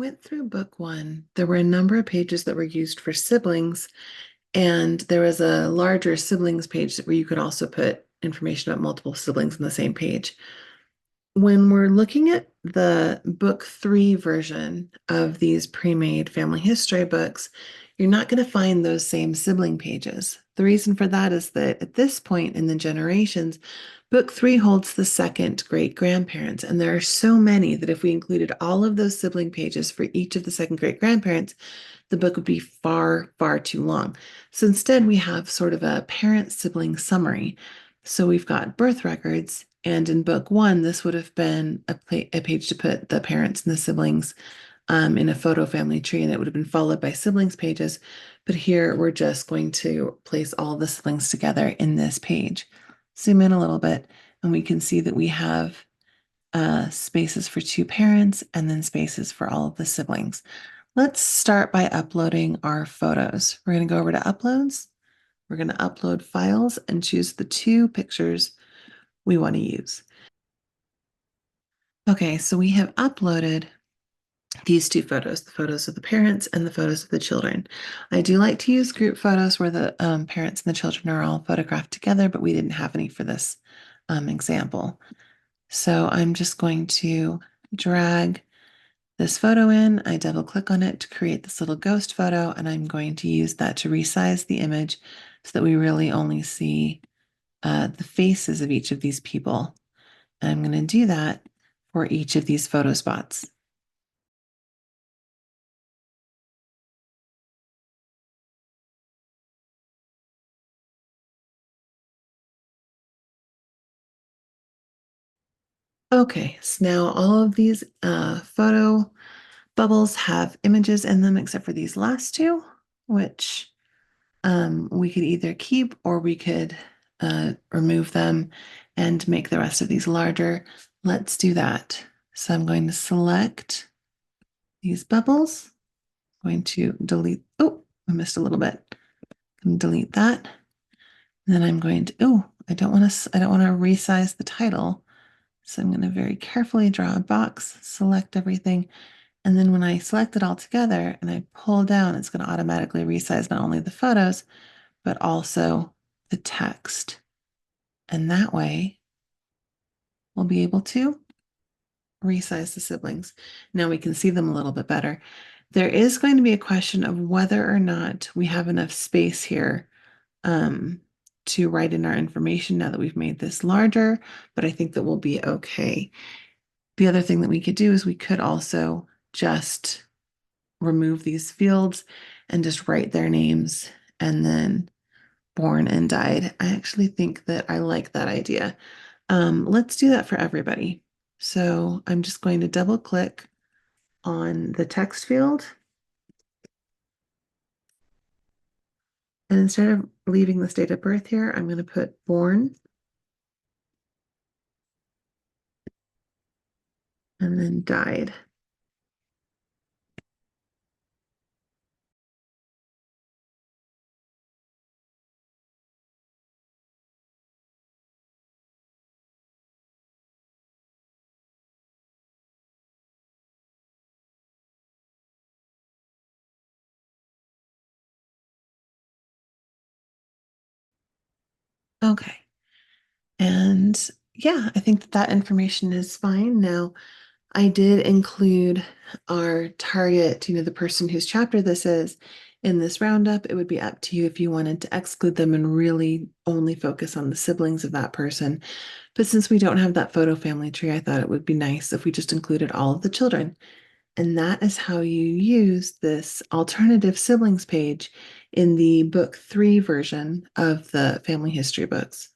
went through book one, there were a number of pages that were used for siblings, and there was a larger siblings page where you could also put information about multiple siblings on the same page. When we're looking at the book three version of these pre-made family history books, you're not going to find those same sibling pages. The reason for that is that at this point in the generations, book three holds the second great grandparents, and there are so many that if we included all of those sibling pages for each of the second great grandparents, the book would be far, far too long. So instead, we have sort of a parent sibling summary. So we've got birth records, and in book one, this would have been a page to put the parents and the siblings in a photo family tree, and it would have been followed by siblings pages. But here we're just going to place all the siblings together in this page. Zoom in a little bit, and we can see that we have spaces for two parents and then spaces for all of the siblings. Let's start by uploading our photos. We're going to go over to uploads. We're going to upload files and choose the two pictures we want to use. Okay, so we have uploaded these two photos, the photos of the parents and the photos of the children. I do like to use group photos where the parents and the children are all photographed together, but we didn't have any for this example. So I'm just going to drag this photo in. I double click on it to create this little ghost photo, and I'm going to use that to resize the image so that we really only see the faces of each of these people. And I'm going to do that for each of these photo spots. Okay, so now all of these photo bubbles have images in them except for these last two, which we could either keep or we could remove them and make the rest of these larger. Let's do that. So I'm going to select these bubbles. I'm going to delete, oh, I missed a little bit. I'm going to delete that. And then I'm going to, oh, I don't want to resize the title. So I'm going to very carefully draw a box, select everything. And then when I select it all together and I pull down, it's going to automatically resize not only the photos, but also the text. And that way we'll be able to resize the siblings. Now we can see them a little bit better. There is going to be a question of whether or not we have enough space here to write in our information now that we've made this larger, but I think that we'll be okay. The other thing that we could do is we could also just remove these fields and just write their names and then born and died. I actually think that I like that idea. Let's do that for everybody. So I'm just going to double click on the text field. And instead of leaving the date of birth here, I'm going to put born and then died. Okay. And yeah, I think that that information is fine. Now, I did include our target, the person whose chapter this is in this roundup. It would be up to you if you wanted to exclude them and really only focus on the siblings of that person. But since we don't have that photo family tree, I thought it would be nice if we just included all of the children. And that is how you use this alternative siblings page in the book three version of the family history books.